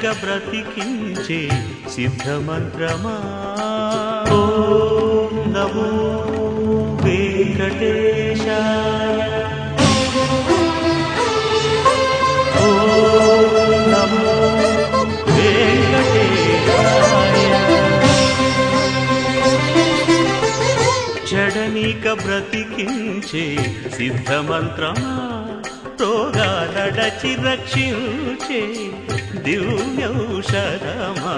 చెడనీక బ్రతికించే సిద్ధమంత్రమా ఓం నమో వెంకటేశాయ ఓం నమో వెంకటేశాయ చెడనీక బ్రతికించే సిద్ధమంత్రమా రోగాలడచి రక్షించే దివ్యౌషధమా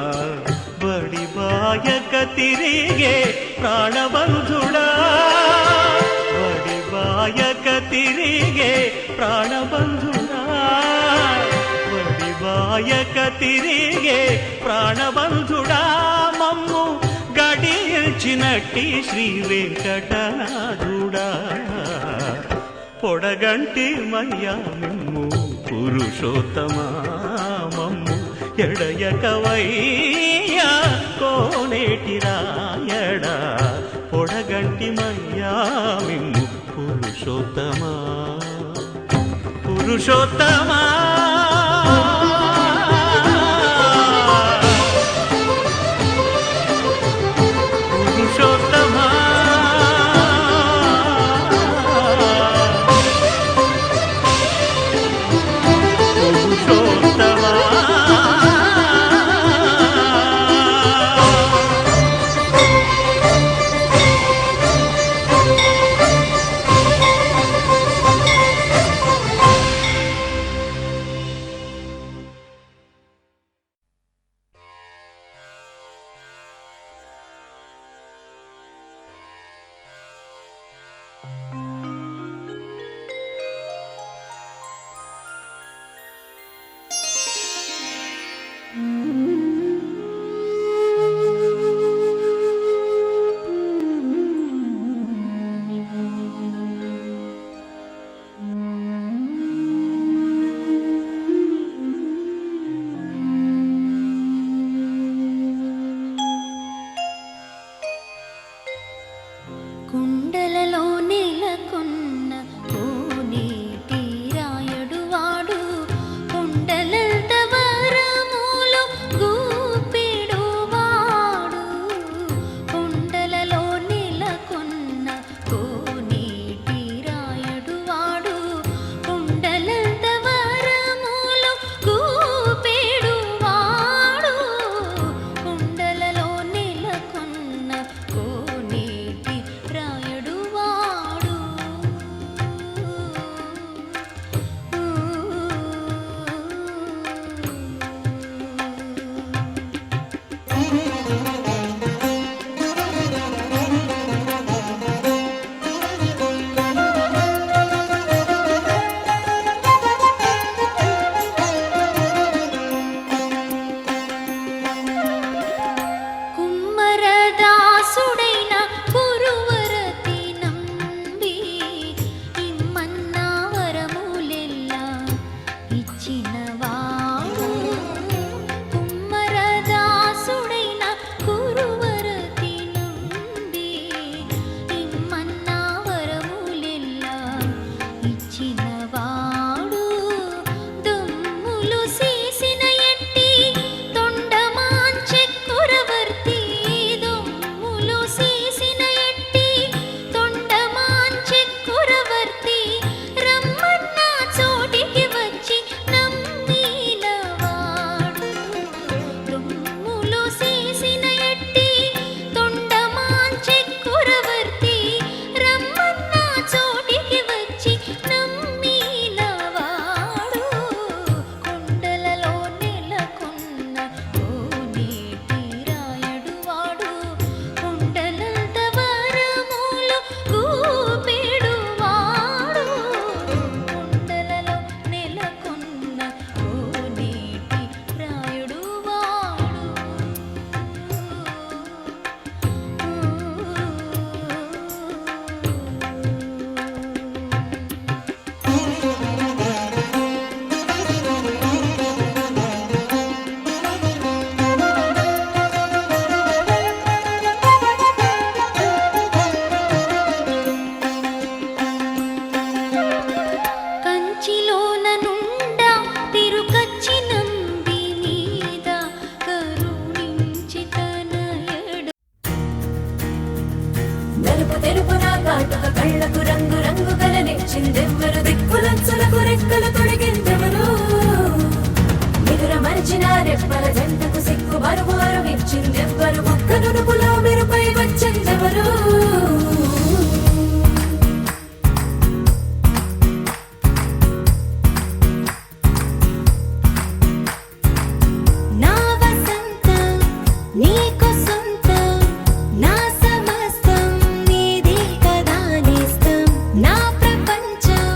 బడిబాయక తిరిగే ప్రాణబంధుడా బడిబాయక తిరిగే ప్రాణబంధుడా బడిబాయక తిరిగే ప్రాణబంధుడా మమ్ము గడిచినట్టి శ్రీ వెంకటనాథుడా పొడగంటి మయ్యా మిమ్ము పురుషోత్తమా మమ్ము ఎడయకవయ్యా కోనేటి రాయడా పొడగంటి మయ్యా మిమ్ము పురుషోత్తమా పురుషోత్తమా నలుపు తెలుపు నా కాటుక కళ్ళకు రంగు రంగు కలనిచ్చిందెవ్వరు దిక్కులంచులకు రెక్కలు తొడిగిందెవరు నిదుర మరిచిన రెప్పల జంటకు సిగ్గు బరువు అరువిచ్చిందెవ్వరు ఒక్క నునుపులో మెరుపై వచ్చిందెవరు నా వసంతం నీకు సొంతం నా సమస్తం నీది కదా నేస్తం నా ప్రపంచం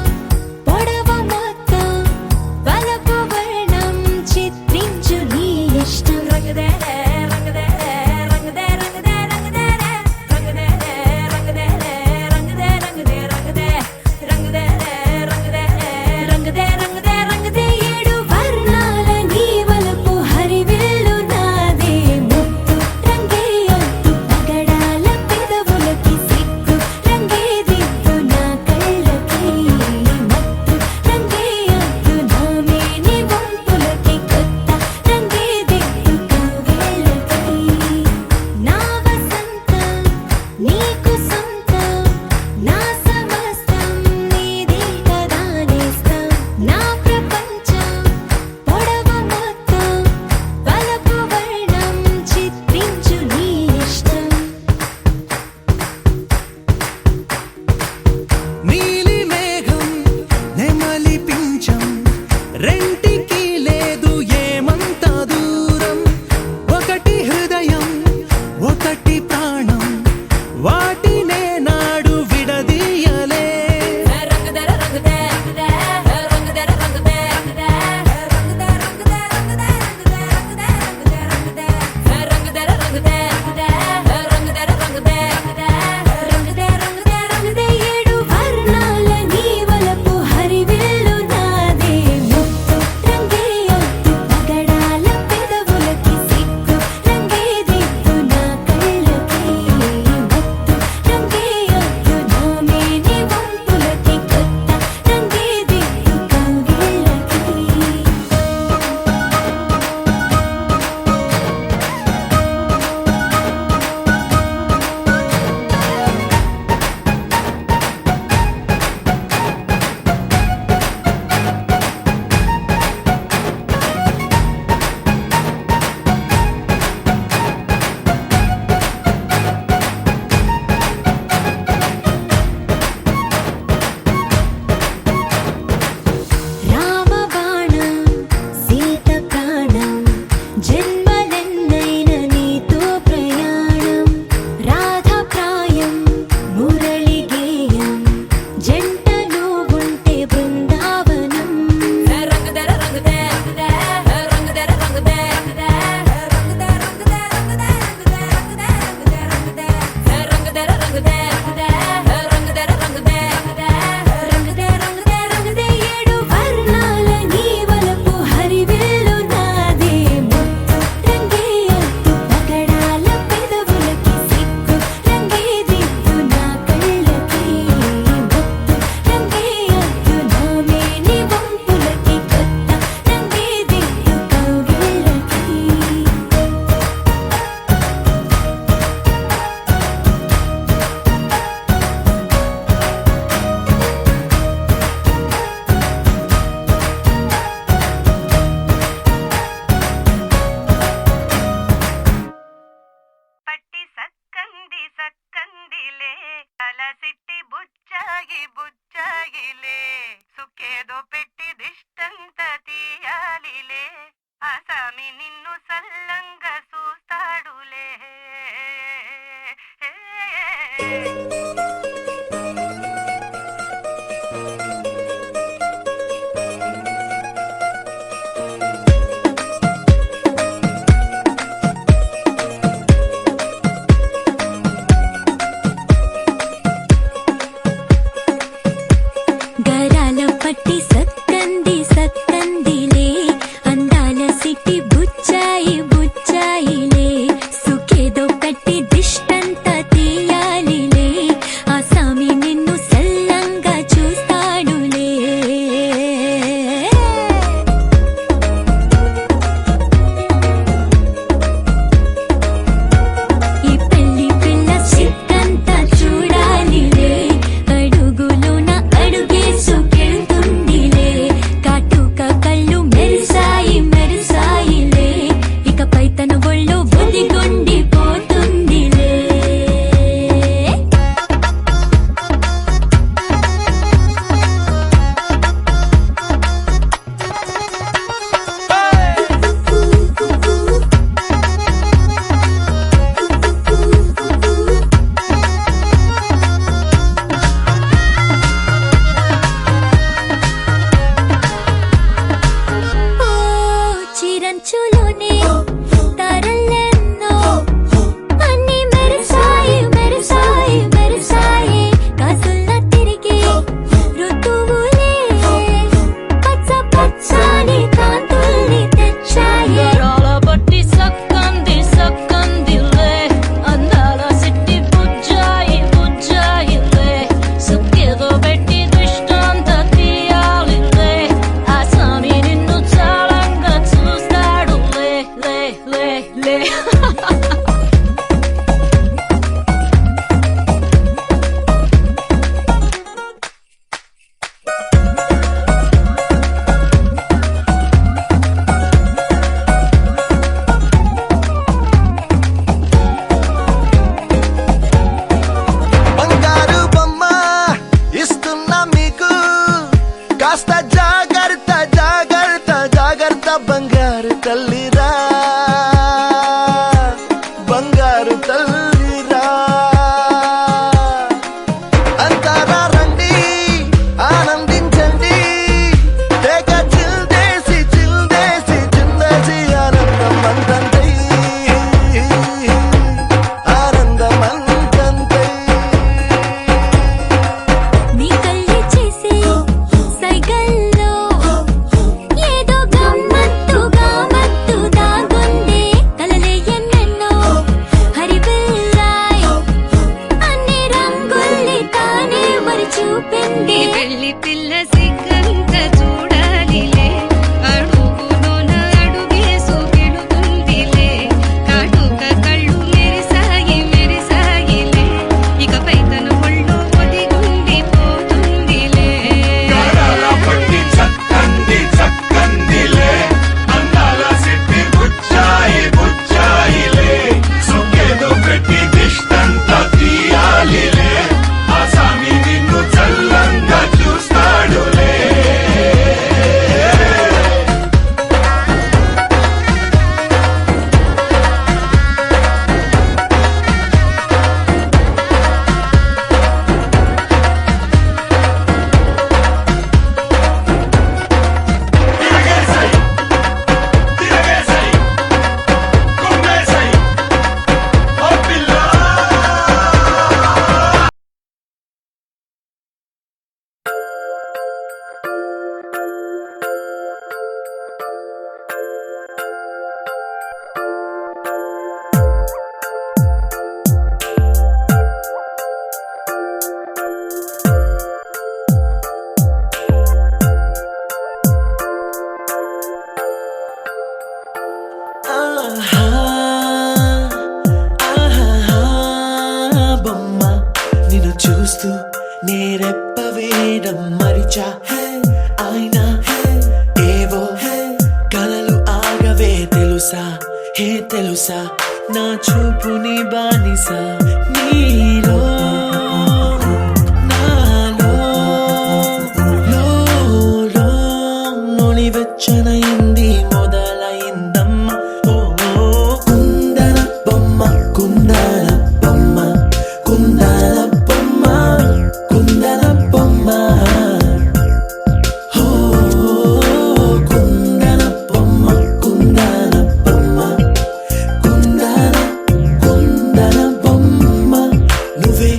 బంగారు బొమ్మ ఇస్తున్నా మీకు కాస్త జాగ్రత్త జాగ్రత్త జాగ్రత్త బంగారు తల్లిరా బంగారు తల్లిరా అంతారా రండి ఆనందించండి తెగ చిల్దేసి చిల్దేసి చిందేసి ఆనందం అంతంతై ఆనందం అంతంతై నీ కళ్ళే చేసే సైగల్లో ఏదో గమ్మత్తుగా మత్తు దాగుందే కలలే ఎన్నెన్నో హరివిల్లాయ్ అన్ని రంగుల్ని తానే మరి చూపింది పెళ్లి పిల్ల సిగ్గంత చూడాలిలే అడుగులోన అడుగేసు పెడుతుందిలే కాటుక కళ్ళు మెరిసాయి మెరిసాయిలే ఇకపై తన ఒళ్ళో పొదిగుండి పోతుందిలే గారాల పట్టి చక్కంది చక్కందిలే అందాల సిప్పి బుచ్చాయి బుచ్చాయిలే సుఖేదో పెట్టి దిష్టంతా తీయాలిలే ఆ స్వామి నిన్ను చల్లంగా చూస్తాడులే తిరగేసై తిరగేసై కుమ్మేసై ఓ పిల్ల ఆహా ఆహా బొమ్మ నిన్ను చూస్తూ నేరెప్ప వేయడం మరిచా అయినా ఏవో కలలు ఆగవే తెలుసా హే తెలుసా నా చూపుని బానిసా నీలో నాలో లోలో నొలివెచ్చనైంది మొదలైందమ్మ ఓ కుందన బొమ్మ కుందన బొమ్మ కుందన బొమ్మ కుందన బొమ్మ ఓ కుందన బొమ్మ కుందన బొమ్మ కుందన కుందన బొమ్మ నువ్వే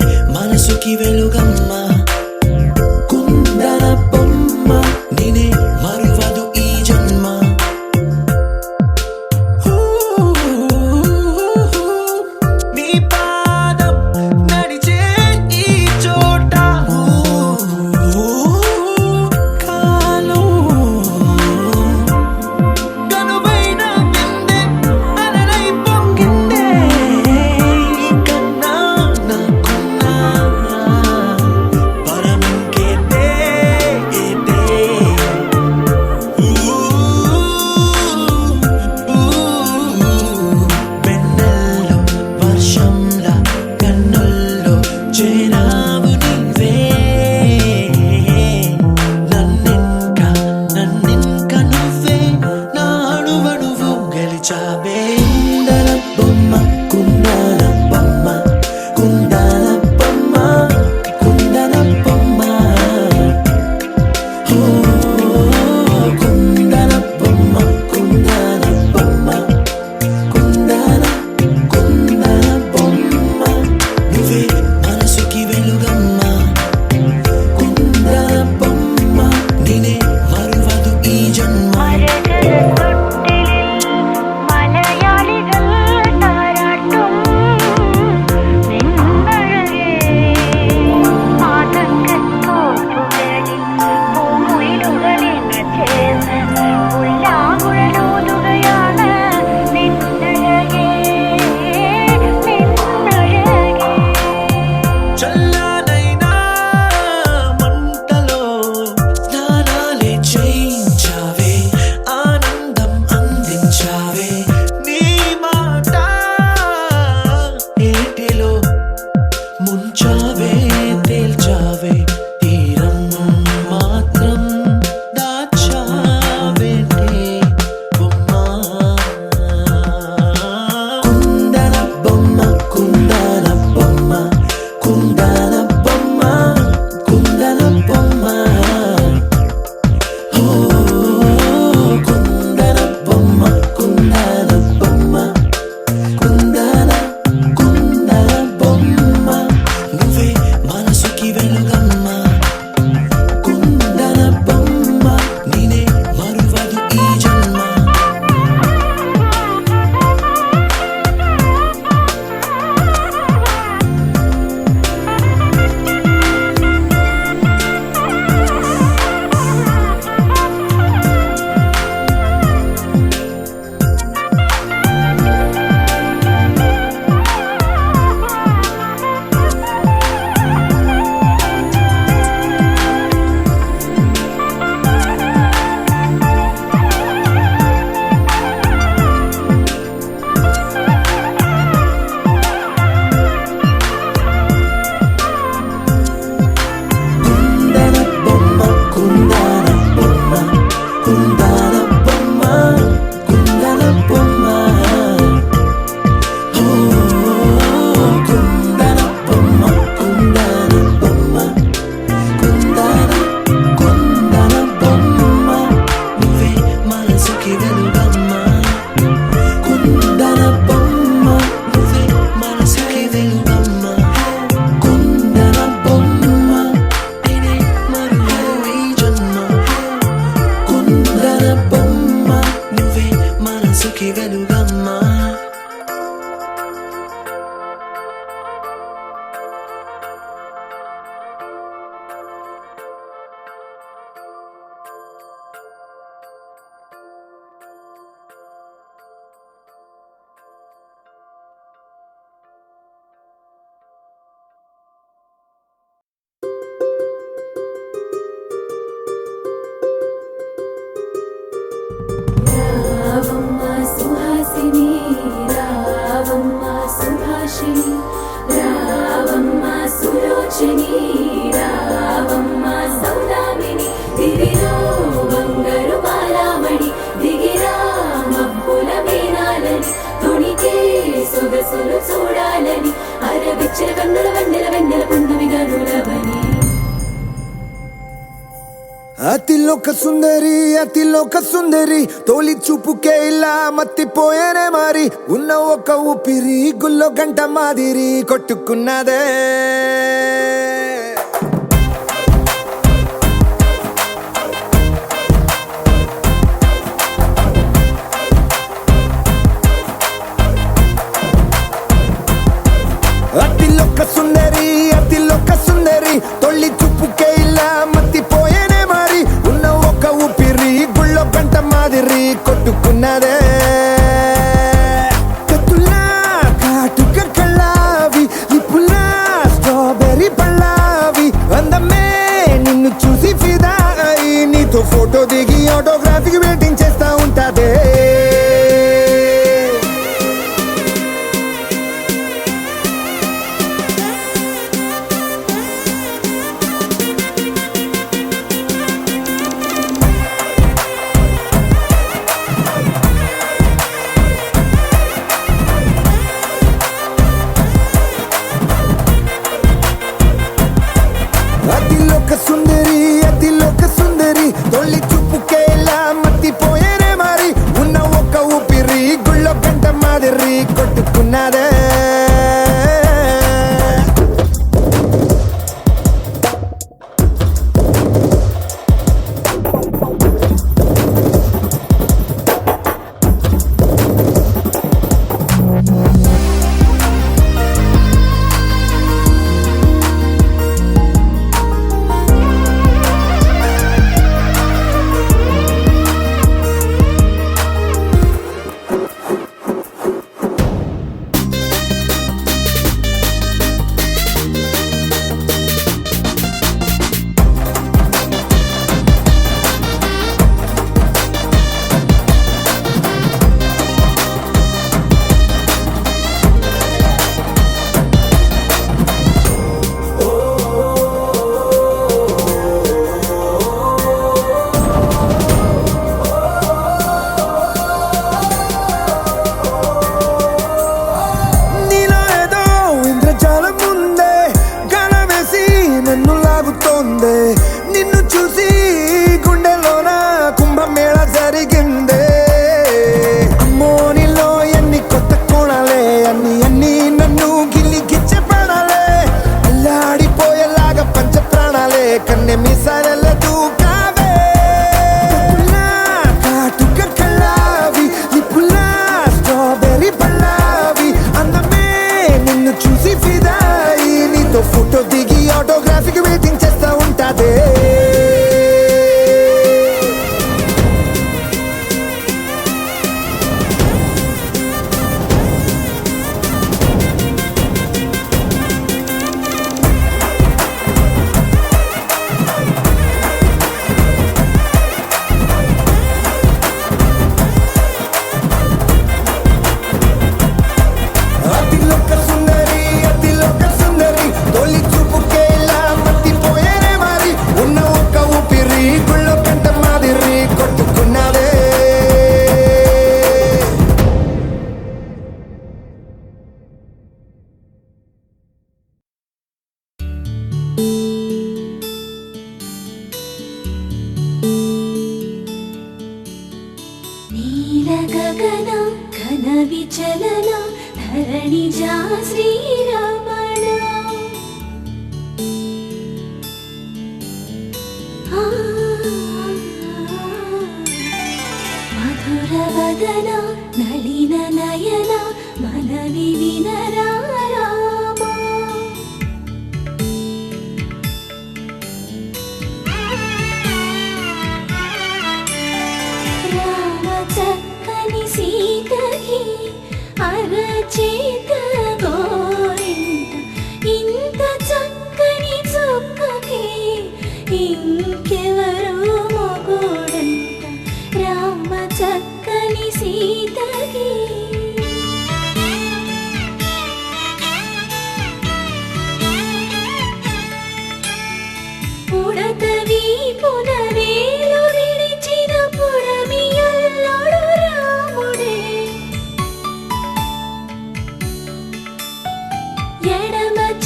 పచ్చని రావమ్మ సౌదామిని దివిలో బంగారు బాలామణి దిగిరా మబ్బుల మీనాలని తొణికే సొగసులు చూడాలని అరవిచ్చిన కన్నుల వెన్నెల వెన్నెల పున్నమిగా నులవని అతిలోక సుందరి తోలి చూపుకే ఇలా మత్తిపోయేనే మారి ఉన్న ఒక ఊపిరి గుల్లో గంట మాదిరి కొట్టుకున్నదే అతిలోక సుందరి తొలి చూపుకే ఇలా మత్తిపోయేనే మారి ఉన్న ఒక ఊపిరి గుళ్ళో గంట మాదిరి కొట్టుకున్నదే కత్తులా కాటుక కళ్ళావి ఇప్పులా స్ట్రాబెర్రీ పళ్ళావి అందమే నిన్ను చూసి ఫిదా అయి నీతో ఫోటో దిగి ఆటోగ్రాఫీకి వెయిటింగ్ చేస్తా ఉంటాదే అతిలోక సుందరి తొలి చూపుకే ఇలా మత్తిపోయేనే మారి ఉన్న ఒక ఊపిరి గుళ్ళో గంట మాదిరి కొట్టుకున్నదే నిన్ను చూసి గుండెలోన కుంభమేళ జరిగిందే అమ్మో నీలో ఎన్ని కొత్త కోణాలే అన్ని నన్ను గిల్లి గిచ్చే ప్రాణాలే అల్లాడిపోయేలాగా పంచ ప్రాణాలే కన్నె మీసాల దూకావే కాటుక కళ్ళావి ఇప్పులా స్ట్రాబెర్రీ పళ్ళావి అందమే నిన్ను చూసి ఫిదాయి నీతో ఫోటో దిగి ఆటోగ్రాఫీకి వెయిటింగ్ చేస్తా ఉంటాదే అతిలోక సుందరి తొలి చూపుకే ఇలా మత్తిపోయేనే మారి ఉన్న ఒక ఊపిరి గుళ్ళో గంట మాదిరి కొట్టుకున్నదే నీల గగన ఘన విచలన ధరణి జా శ్రీరమణ మధుర వదన నళిన నయన మనవి వినరా రామా రామ చక్కని సీతకి అరచేత గోరింట ఇంత చక్కని చుక్కకి ఇంకెవరో మొగుడంట రామ చక్కని సీతకి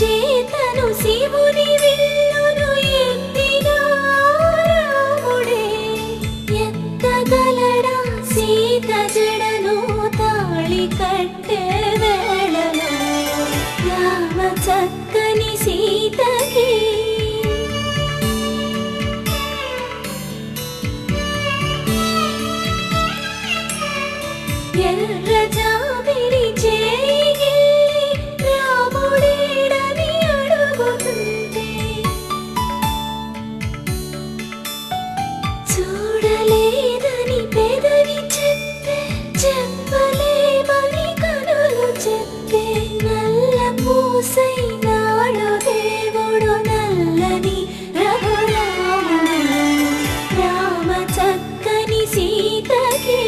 చేతను శివుని విల్లును ఎత్తినా రాముడే ఎత్తగలడా సీత జడను తాళి కట్టే వేళలో రామ చక్కని సీతకి ఎర్ర జాబిలి చేయి రాముడేడని అడుగుతుంటే చూడలేదని పెదవి చెప్పే చెప్పలేమని కనులు చెప్పే నల్ల పూసై నాడు దేవుడు నల్లని రఘురాముడు రామ చక్కని సీతకి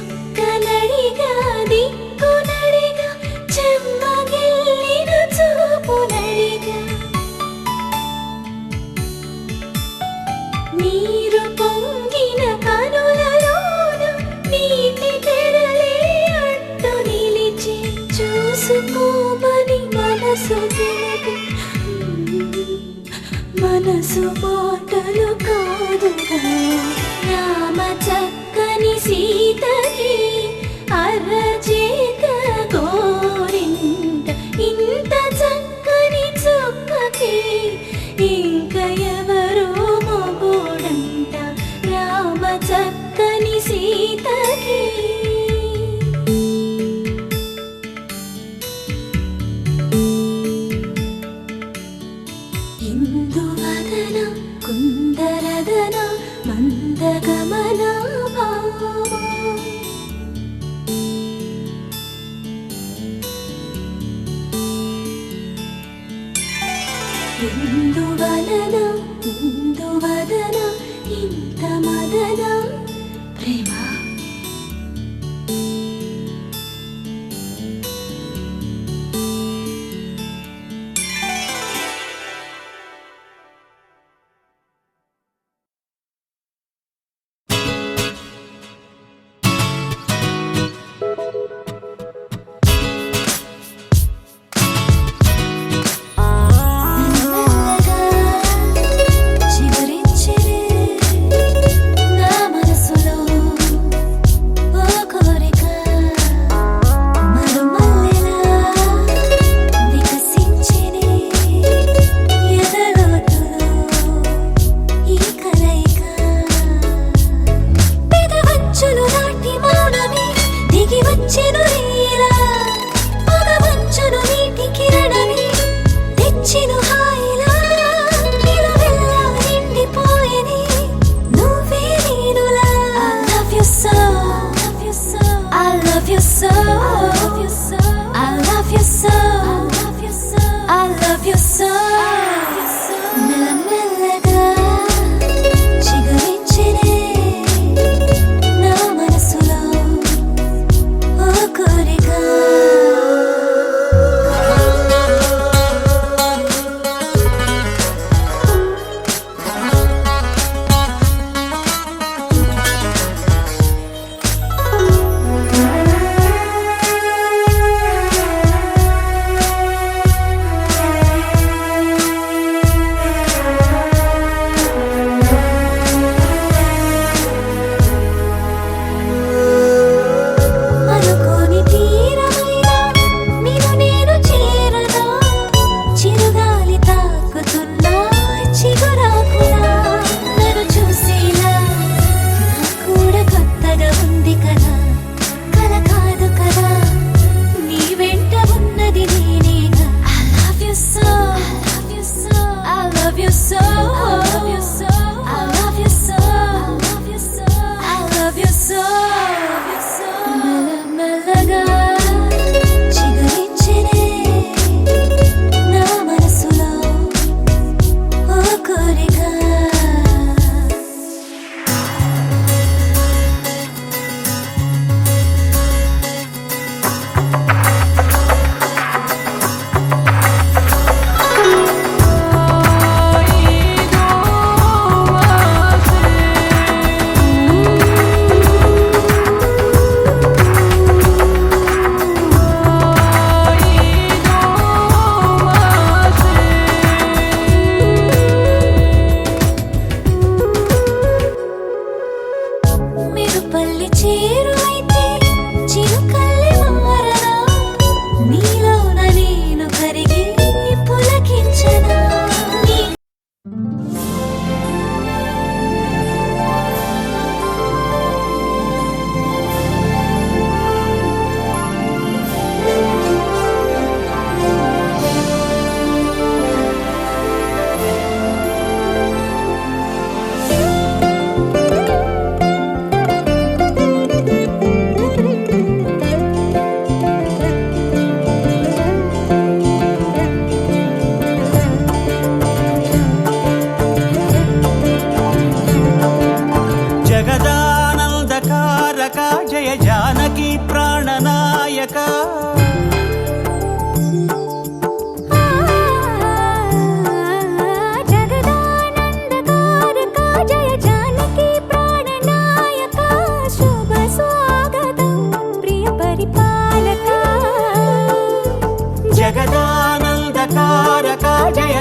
చుక్కనడిగా దిక్కునడిగా చెమ్మగిల్లిన చూపునడిగా నీరు పొంగిన కనులలోన నీటి తెరలే అడ్డు నిలిచి చూసుకోమని మనసు తెలిపి మనసు మాటలు కాదుగా రామ చక్కని సీతకి అరచేత గోరింట ఇంత చక్కని చుక్కకి ఇంక ఎవరో మొగుడంట రామ చక్కని సీతకి ఇందువదన కుందరదన మందగమన భామ ఇందువలన ఇందువదన ఇంత మదన ప్రేమ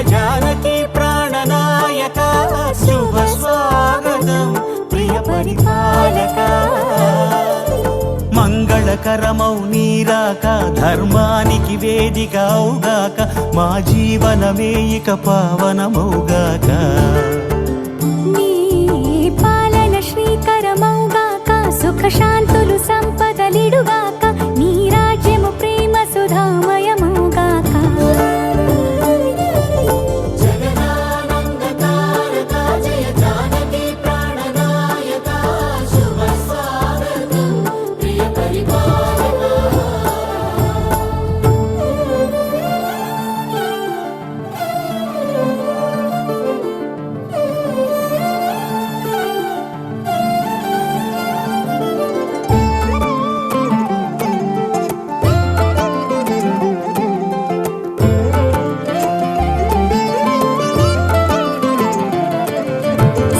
జానకి ప్రాణనాయక శుభ స్వాగతం ప్రియ పరిపాలక మంగళకరమౌ నీరాక ధర్మానికి వేదిక అవుగాక మా జీవనమే ఇక పావనమౌగాక నీ పాలన శ్రీకరమౌగాక సుఖ శాంతులు సంపదలిడుగాక నీ రాజ్యము ప్రేమ సుధామయమౌగాక జగదానందకారక జయ జానకి ప్రాణనాయక శుభ స్వాగతం ప్రియ పరిపాలక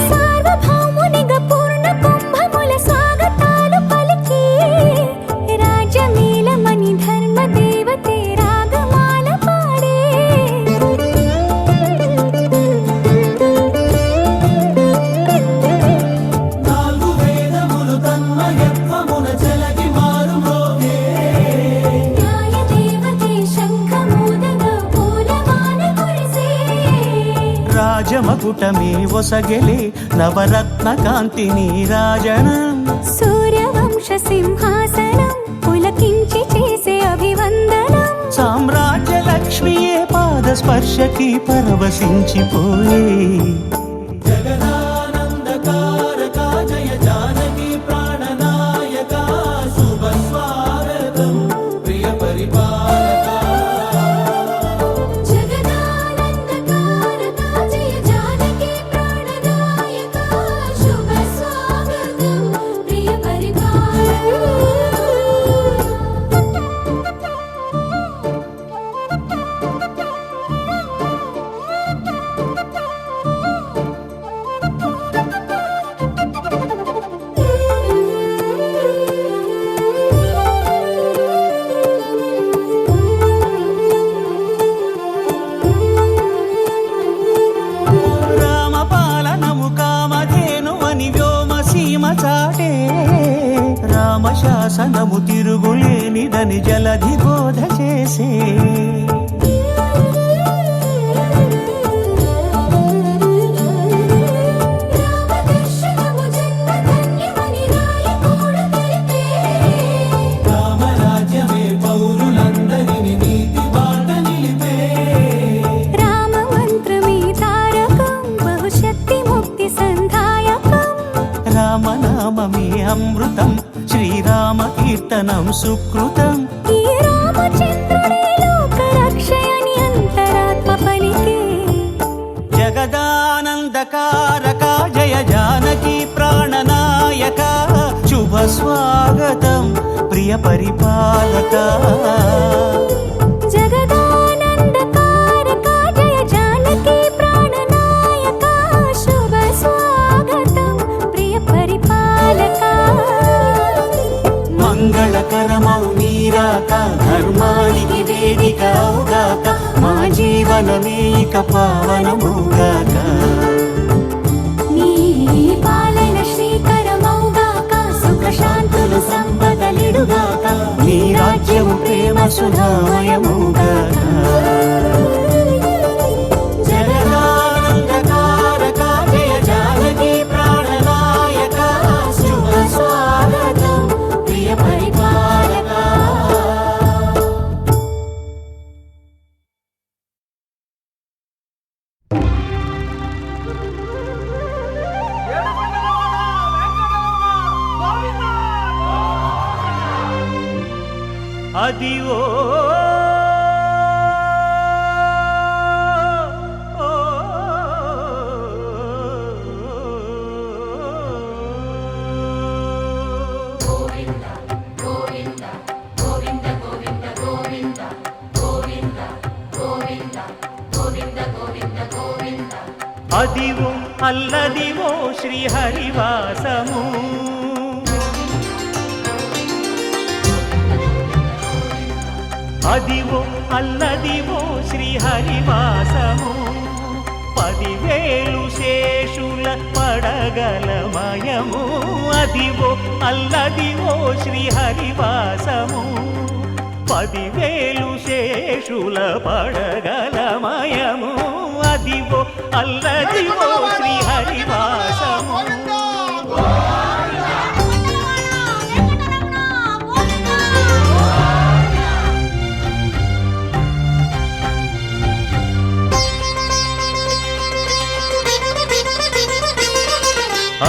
సార్వభౌమునిగా పూర్ణ కుంభముల స్వాగతాలు పలికి రాజమేళమని ధర్మ దేవతే రాగమాల పాడే నాలుగు వేదములు తన్మయత్వమున చెలగి మారుమోగే న్యాయ దేవతే శంఖమూదగా పూలమాల కురిసే రాజమకుటమే ఒసగెలే నవరత్న కాంతి నీరాజనం సూర్యవంశ సింహాసనం పులకించి చేసే అభివందనం సామ్రాజ్య లక్ష్మియే పాద స్పర్శకి పరవశించిపోయే జగదానందకారక జయ జానకి ప్రాణనాయక శుభ స్వాగతం ప్రియ పరిపాలక జగదానందకారక జయ జానకి ప్రాణనాయక శుభ స్వాగతం ప్రియ రామపాలనము కామధేను అని వ్యోమ సీమ చాటే రామశాసనము తిరుగులేనిదని జలధి బోధ చేసే రామదర్శనము జన్మధన్యమని రాయకూడ తెలిపే రామరాజ్యమే పౌరులందరిని నీతి బాట నిలిపే రామమంత్రమే తారకం బహుశక్తి ముక్తి సంధాయకం రామనామమే అమృతం శ్రీరామ కీర్తనం సుకృతం ఈ రామచంద్రుడే లోక రక్షయని అంతరాత్మ పలికే జగదానందకారక జయ జానకి ప్రాణనాయక శుభ స్వాగతం ప్రియ పరిపాలక జగదానందకారక జయ జానకి ప్రాణనాయక శుభ స్వాగతం ప్రియ పరిపాలక మంగళకరమౌ నీరాక ధర్మానికి వేదిక అవుగాక మా జీవనమే ఇక పావనమౌగాక నీ పాలన శ్రీకరమౌగాక సుఖ శాంతులు సంపదలిడుగాక నీ రాజ్యము ప్రేమ సుధామయమౌగాక జగదానందకారక జయ జానకి ప్రాణనాయక శుభ స్వాగతం ప్రియ పరిపాలక అదివో అదివో అల్లదివో శ్రీహరివాసము అదివో అల్లదివో శ్రీహరివాసము 10,000 శేషుల పడగలమయము అదివో అల్లదివో శ్రీహరివాసము 10,000 శేషుల పడగలమయము అదివో అల్లదివో శ్రీహరివాసము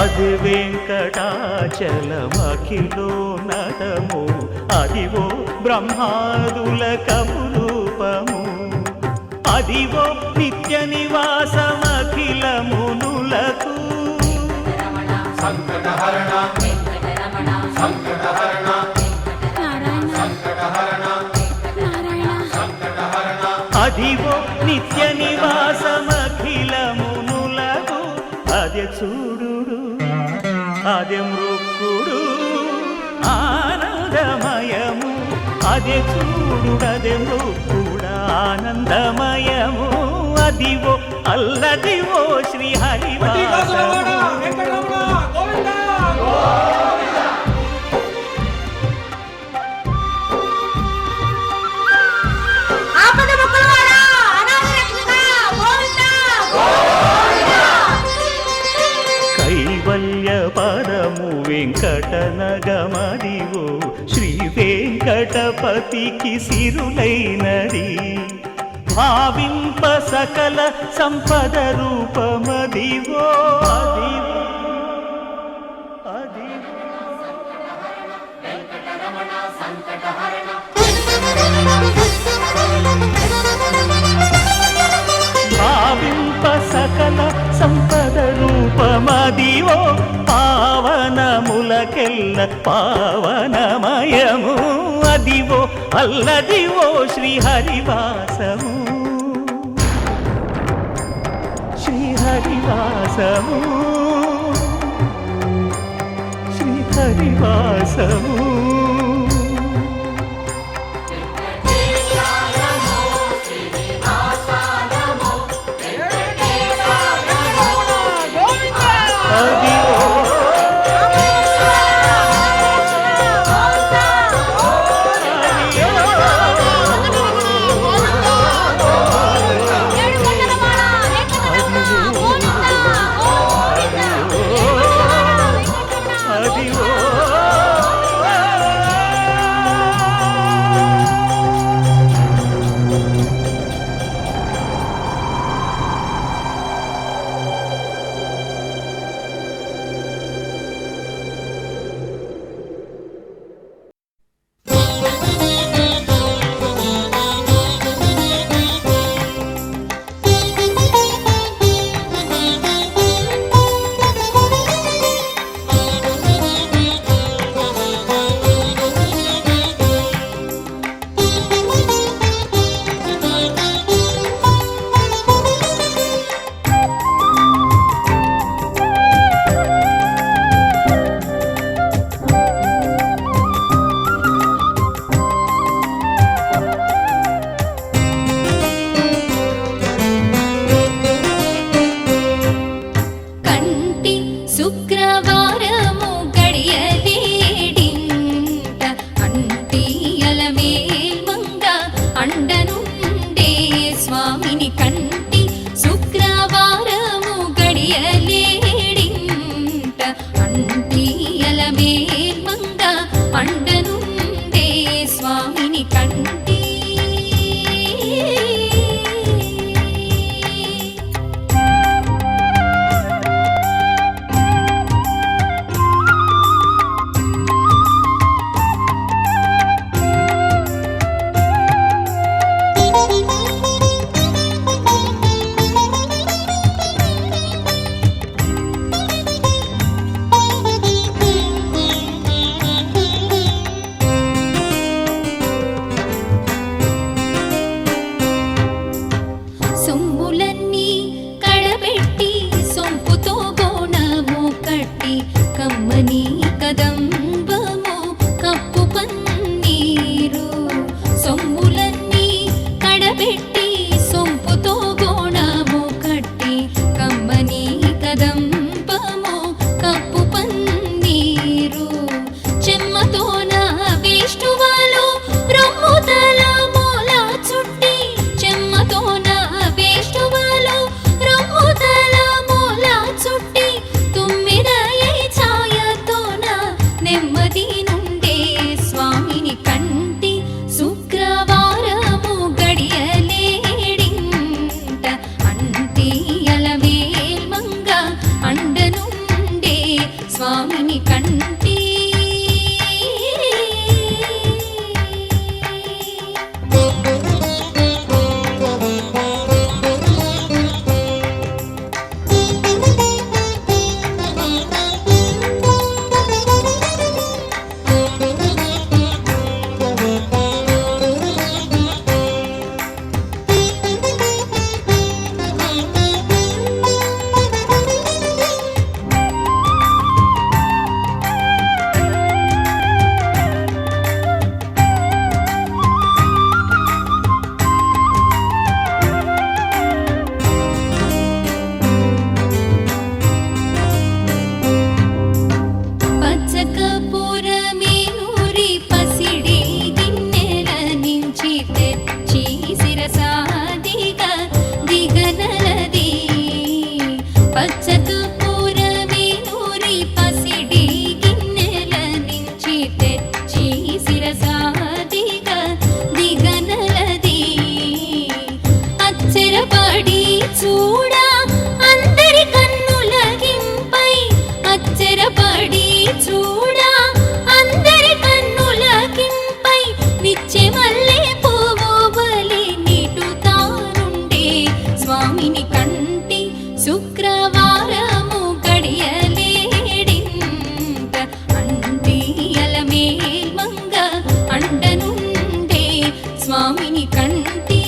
అది వెంకటాచలమఖిలో నటము అదివో బ్రహ్మాదుల కపురూపము అదివో నిత్య నివాసమఖిల మునులకు సంకటహరణ సంకటహరణ సంకటహరణ సంకటహరణ అదివో నిత్య నివాసమఖిల మునులకు అదే చూడు అదే మృక్కుడు ఆనందమయము అదే చూడు అదే మృక్కుడు ఆనందమయము అదివో అల్లదివో శ్రీహరివాసము కైవల్య పరము వెంకటనగమదివో శ్రీ వెంకటపతికి సిరులైనది భావింప సకల సంపద రూపమదివో అదివో అదివో భావింప సకల సంపద రూపమదివో పావనములకెల్ల పావనమయము అదివో అల్లదివో శ్రీహరివాసము శ్రీహరివాసము శ్రీహరివాసము అచ్చరపడి చూడా అందరి కన్నులకింపై అచ్చరపడి చూడా అందరి కన్నులకింపై నిత్య మల్లె పువ్వు వలె నిటుతానుండే స్వామిని కంటి శుక్రవారము గడియలేడింత అంటియల మేల్మంగ అండనుండే స్వామిని కంటి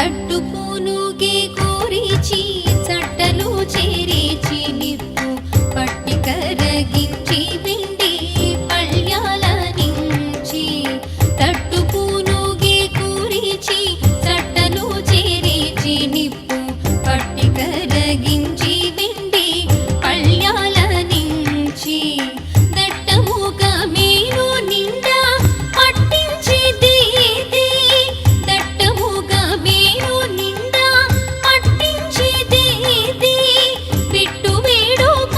తట్టుపునుగే కోరిచి చట్టలు చేరేచి నిప్పు పట్టి కరగించి పిండి పళ్యాల నుంచి తట్టుపునుగే కోరిచి చట్టలు చేరేచి నిప్పు పట్టి కరగించి పిండి పళ్యాల నుంచి దట్టముగా మేను నిండా పట్టించి దీది దట్టముగా మేను నిండా పట్టించి దీది బిట్టు వేడుక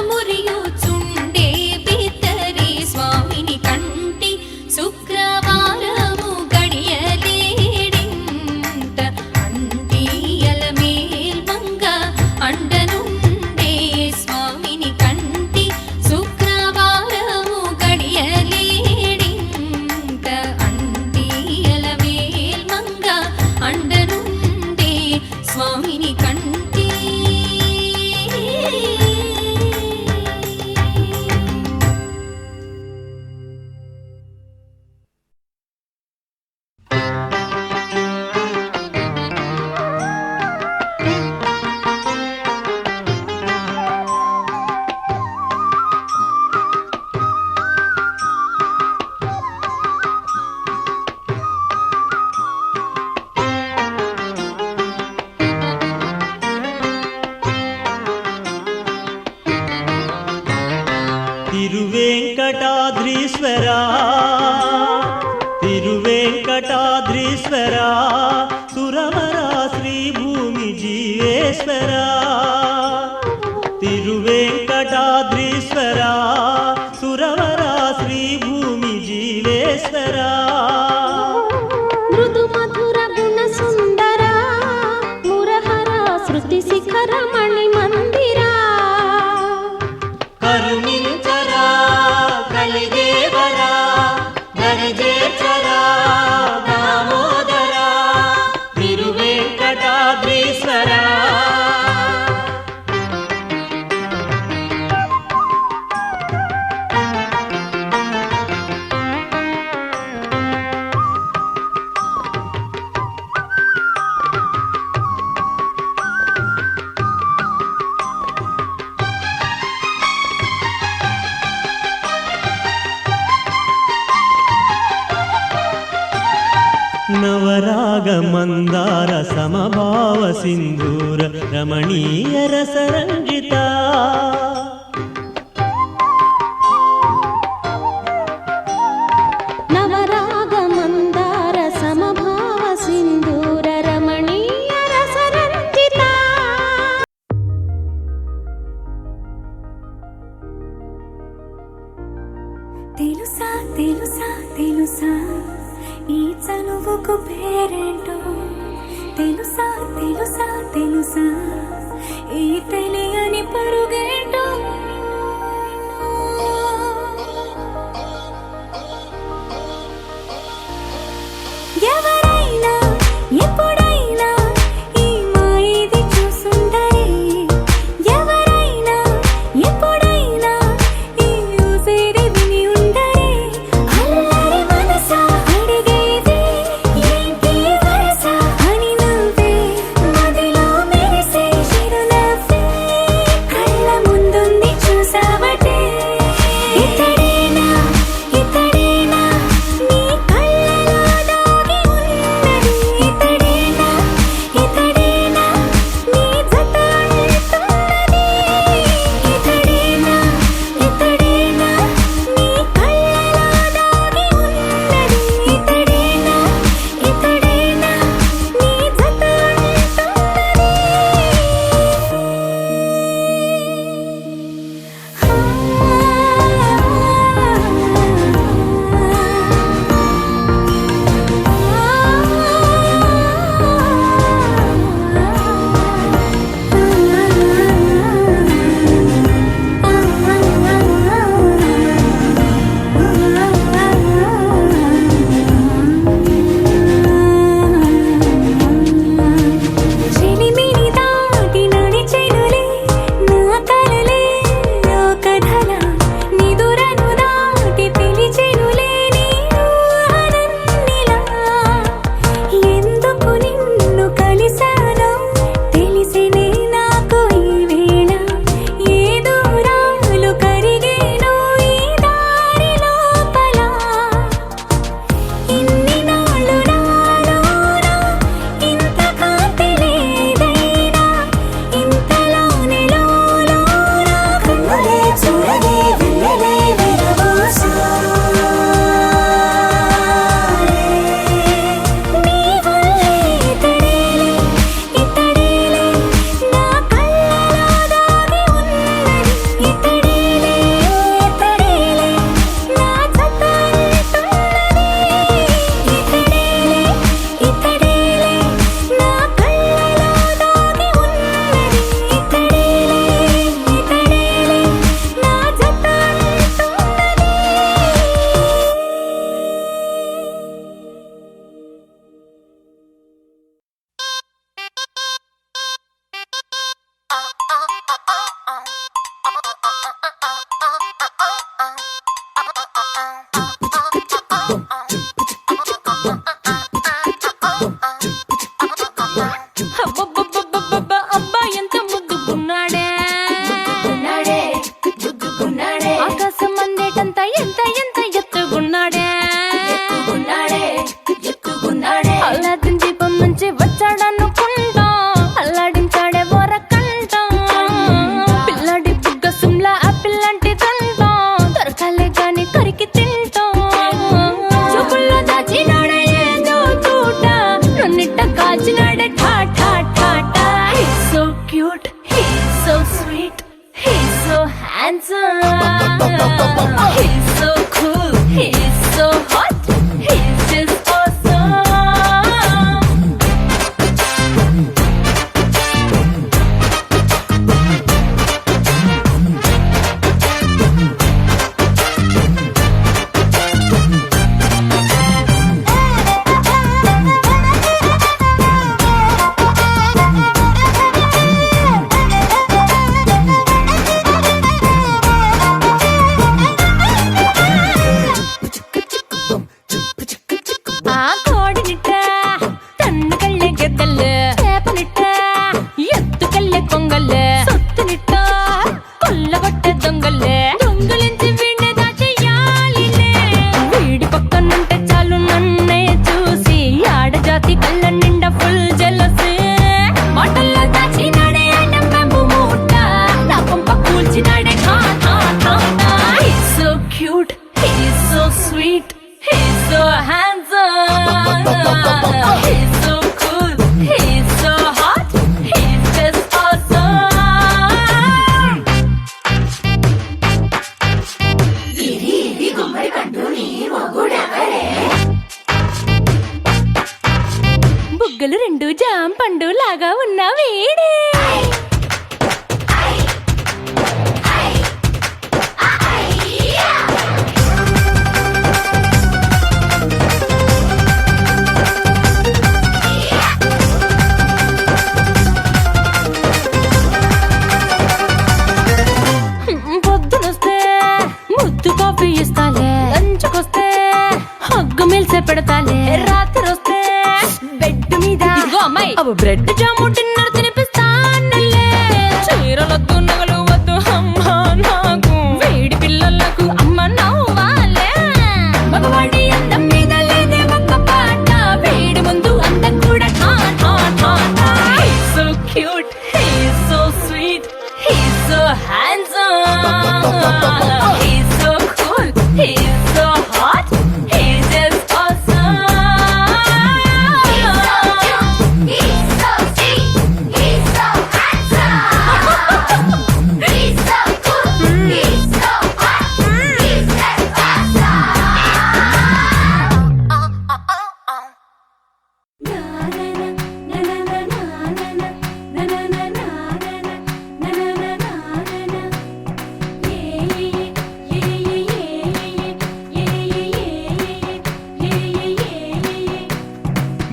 మురియుచుండే బిత్తరి స్వామిని కంటి శుక్రవారము గడియలేడింత అంటియల మేల్మంగ అండనుండే స్వామిని కంటి శుక్రవారము గడియలేడింత అంటియల మేల్మంగ అండనుండే స్వామిని కంటి తిరువేంకటాద్రీశ్వరా తిరువేంకటాద్రీశ్వరా సురవరా శ్రీభూమి జీవేశ్వరా తిరువేంకటాద్రీశ్వరా సురవరా శ్రీభూమి జీవేశ్వరా మృదు మధుర గుణ సుందర మురహర శృతి శిఖర మణి మందిరా కరుణించరా కలిదేవరా దరిజేర్చరా దామోదరా తిరువేంకటాద్రీశ్వరా నవరాగ మందార సమభావ సింధూర రమణీయ రసరంజిత నవరాగ మందార సమభావ సింధూర రమణీయ రసరంజిత తెలుసా తెలుసా తెలుసా ఈ చనువుకు పేరేంటో తెలుసా తెలుసా తెలుసా ఈ తెలియని పరుగేంటో ఎవరైనా ఎప్పుడైనా ఈ మాయది చూసుండరే ఎవరైనా ఎప్పుడైనా ఈ ఊసేది విని ఉండరే అల్లరి మనసా అడిగేది ఏంటి వరసా అని నవ్వే మదిలో మెరిసే చిరునవ్వే కళ్ళ ముందుంది చూసావటే ఇతడేనా ఇతడేనా నీ కళ్ళలో దాగి ఉన్నది దాచినాడే ఠా ఠా ఠా ఠా. He's so cute, he's so sweet, he's so handsome, he's so cool, he's so hot, he's just awesome. ఆ కోడినిట్ట తన్ను కళ్ళే గెద్దల్లే చేపనిట్ట ఎత్తు కళ్ళే కొంగల్లే సొత్తునిట్ట కొల్లగొట్టే దొంగల్లే దొంగలించి వీణ్ణి దాచేయాలిలే. వీడి పక్కనుంటే చాలు నన్నే చూసి ఆడజాతి కళ్ళ నిండా ఫుల్ జెలసీ. మాటల్లో దాచినాడే ఐటం బాంబు మూట నా కొంప కూల్చినాడే ఠా ఠా ఠా ఠా. He's so cute, he's so sweet, he's so handsome, he's so cool, he's so hot, he's just awesome. బుగ్గలు రెండు జాం పండు లాగా ఉన్న వీడే పొద్దునొస్తే ముద్దు కాఫీ ఇస్తాలే, లంచుకొస్తే హగ్గు మిల్సే పెడతాలే, రాత్రి వస్తే బెడ్ మీద ఇదిగో అమ్మాయి అవి బ్రెడ్ జాము డిన్నర్ తినిపిస్తానలే. చీరలొద్దు నగలు వద్దు అమ్మా నాకు, వేడి పిల్లలకు అమ్మ నవ్వాలే. మగవాడి అందం మీద లేదే ఒక్క పాట, వేడి ముందు అందం కూడా ఠా ఠా ఠా ఠా. He's so cute, he's so sweet, he's so handsome, he's so cool, he's so hot, he's just awesome. He's so cute, he's so sweet, he's so handsome, he's so cool, he's so hot, he's just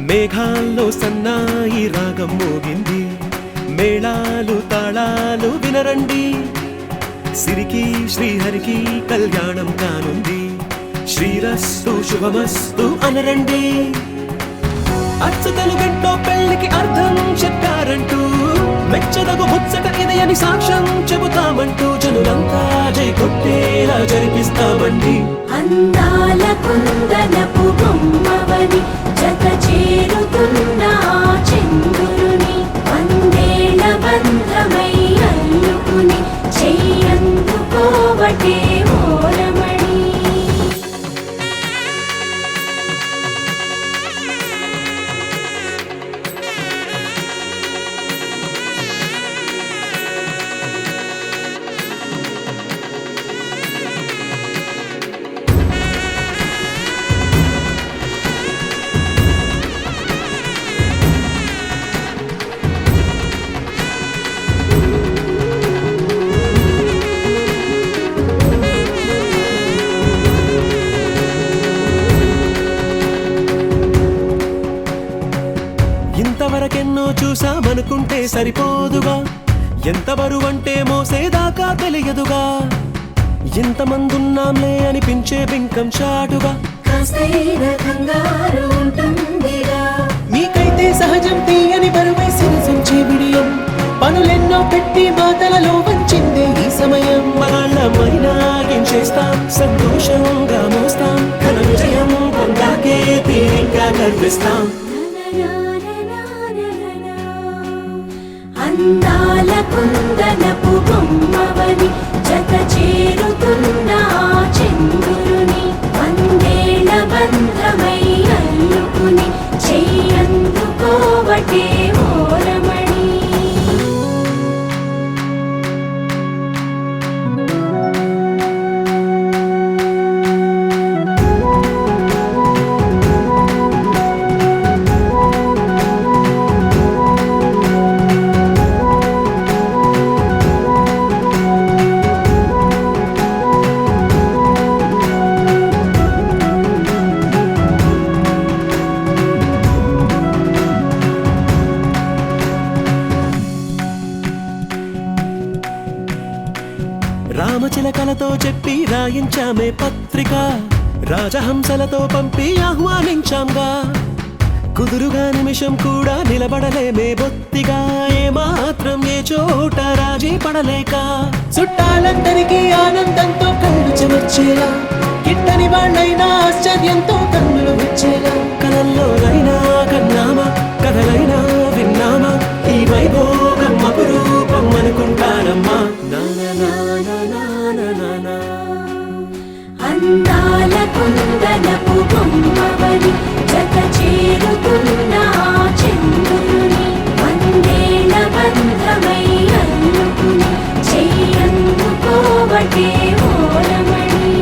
మేఘాల్లో సన్నాయి రాగం మోగింది, మేళాలు తాళాలు వినరండి. సిరికి శ్రీహరికి కళ్యాణం కానుంది, శ్రీరస్తు శుభమస్తు అనరండి. అచ్చు తెలుగింట్లో పెళ్లికి అర్థం చెప్పారంటూ, మెచ్చదగు ముచ్చట ఇది అని సాక్ష్యం చెబుతామంటూ, జనులంతా జై కొట్టేలా జరిపిస్తామండి. అందాల కుందనపు బొమ్మవని జత చేరుతున్న చంద్రుని, వందేళ్ల బంధమై అల్లుకుని చెయ్యందుకోవటే ఓరమణి. ఇంతవరకెన్నో చూసామనుకుంటే సరిపోదుగా, ఎంత బరువంటే మోసేదాకా తెలియదుగా. ఇంతమందున్నాంలే అనిపించే బింకం చాటుగా, కాస్తైనా కంగారు ఉంటుందిగా. మీకైతే సహజం తీయని బరువై సిరిసంచే బిడియం, పనులెన్నో పెట్టి మాటలలో వంచిందే ఈ సమయం. మగాళ్ళమైనా ఏం చేస్తాం, సంతోషంగా మోస్తాం, ఘన విజయం పొందాకే తీరిగ్గా గర్విస్తాం. అందాల కుందనపు బొమ్మవని జత చేరుతున్న చంద్రుని, వందేళ్ల బంధమై అల్లుకుని చెయ్యందుకోవ చెందుకోవటే ఓరమణి. రామచిలకలతో చెప్పి రాయించామే పత్రిక, రాజహంసలతో పంపి ఆహ్వానించాంగా. కుదురుగా నిమిషం కూడా నిలబడలేమే బొత్తిగా, ఏమాత్రం ఏ చోట రాజీ పడలేక. చుట్టాలందరికీ ఆనందంతో కళ్ళు చెమర్చేలా, గిట్టని వాళ్ళైనా ఆశ్చర్యంతో కన్నులు విచ్చేలా. కలల్లోనైనా కన్నామా, కథలైనా విన్నామా, ఈ వైభోగం అపురూపం అనుకుంటానమ్మా. అందాల కుందనపు బొమ్మవని జత చేరుతున్న చంద్రుని, వందేళ్ల బంధమై అల్లుకుని చెయ్యందుకోవటే ఓరమణి.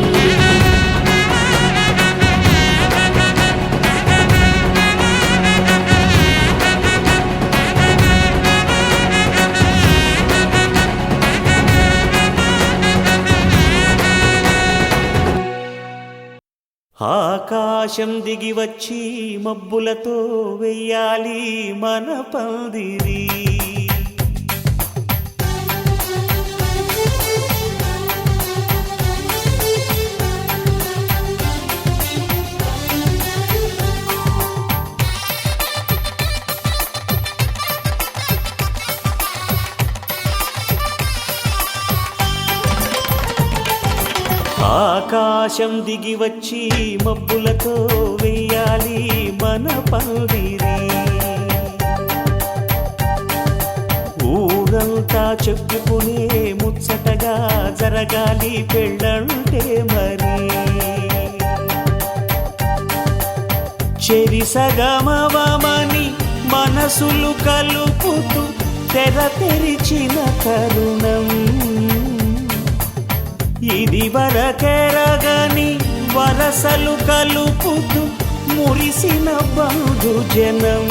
ఆకాశం దిగి వచ్చి మబ్బులతో వెయ్యాలి మన పందిరి. ఆకాశం దిగి వచ్చి మబ్బులతో వెయ్యాలి మన పందిరి. ఊరంతా చెప్పుకునే ముచ్చటగా జరగాలి పెళ్ళంటే మరి. చెరిసగమవమని మనసులు కలుపుతూ తెర తెరిచిన తరుణం, ఇది వరకెరగని వరసలు కలుపుతూ మురిసిన బంధుజనం.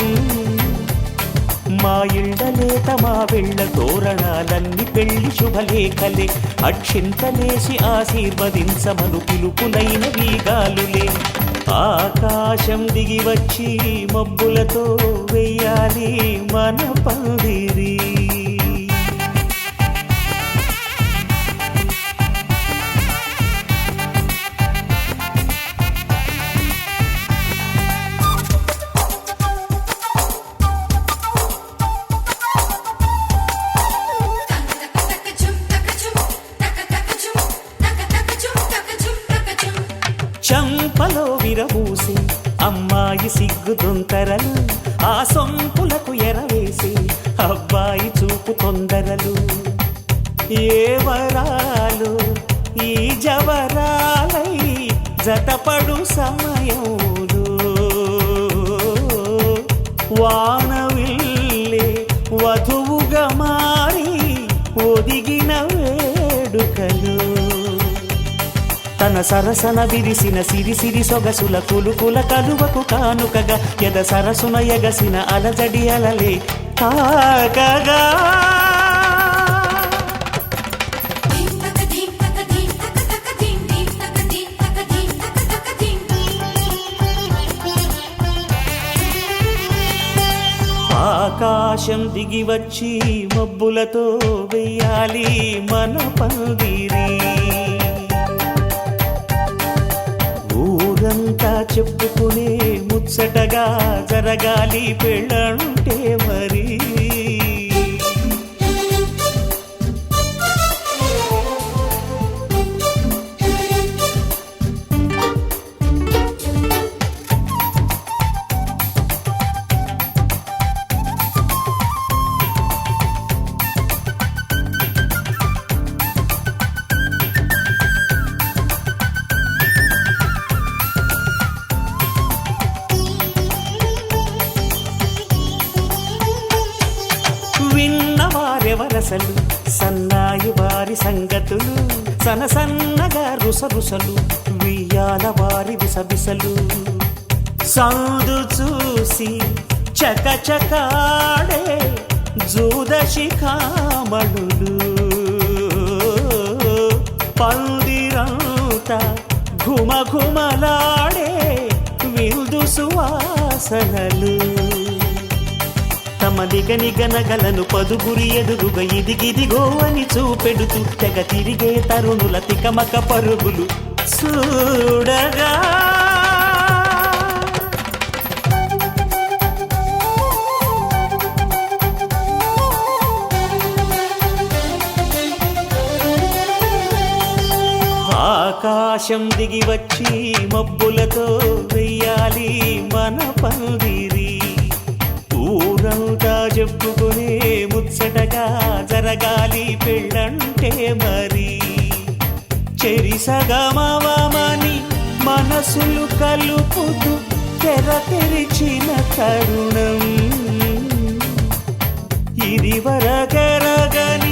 మా ఇళ్ళలేత మా వెళ్ళ తోరణాలన్నీ పెళ్లి శుభలేఖలే, అక్షింతలేసి ఆశీర్వదించమను పిలుపులైన వీగాలులే. ఆకాశం దిగి వచ్చి మబ్బులతో వెయ్యాలి మన పందిరి. చంపలో విరబూసి అమ్మాయి సిగ్గుదొంతరలు, ఆ సొంపులకు ఎరవేసి అబ్బాయి చూపు తొందరలు. ఏ వరాలు ఈ జవరాలై జతపడు సమయంలో, వానవిల్లే వధువుగా మారి ఒదిగిన వేడుకలు. తన సరసన విరిసిన సిరిసిరి సొగసుల కులుకుల కలువకు కానుకగా, ఎద సరసున ఎగసిన అలజడి అలలే తాకగా. ఆకాశం దిగి వచ్చి మబ్బులతో వెయ్యాలి మన పందిరి. ఊరంతా చెప్పుకునే ముచ్చటగా జరగాలి పెళ్ళంటే మరి. సొగసలు సన్నాయి వారి సంగతులు సనసన్నగా రుసరుసలు వియ్యాల వారి విసబిసలు సౌదు చూసి చకచకాడే జూదశిఖామణులు పందిరంతా ఘుమఘుమలాడే విందు సువాసనలు తమ నిగనిగనగలను పదుగురి ఎదురుగా ఇదిగిదిగో అని చూపెడుతూ తెగ తిరిగే తరుణుల తికమక పరుగులు చూడగా ఆకాశం దిగి వచ్చి మబ్బులతో వెయ్యాలి మన పందిరి ఊరంతా చెప్పుకునే ముచ్చటగా జరగాలి పెళ్ళంటే మరి చెరిసగమవమని మనసులు కలుపుతూ తెర తెరిచిన తరుణం ఇది వరకెరగని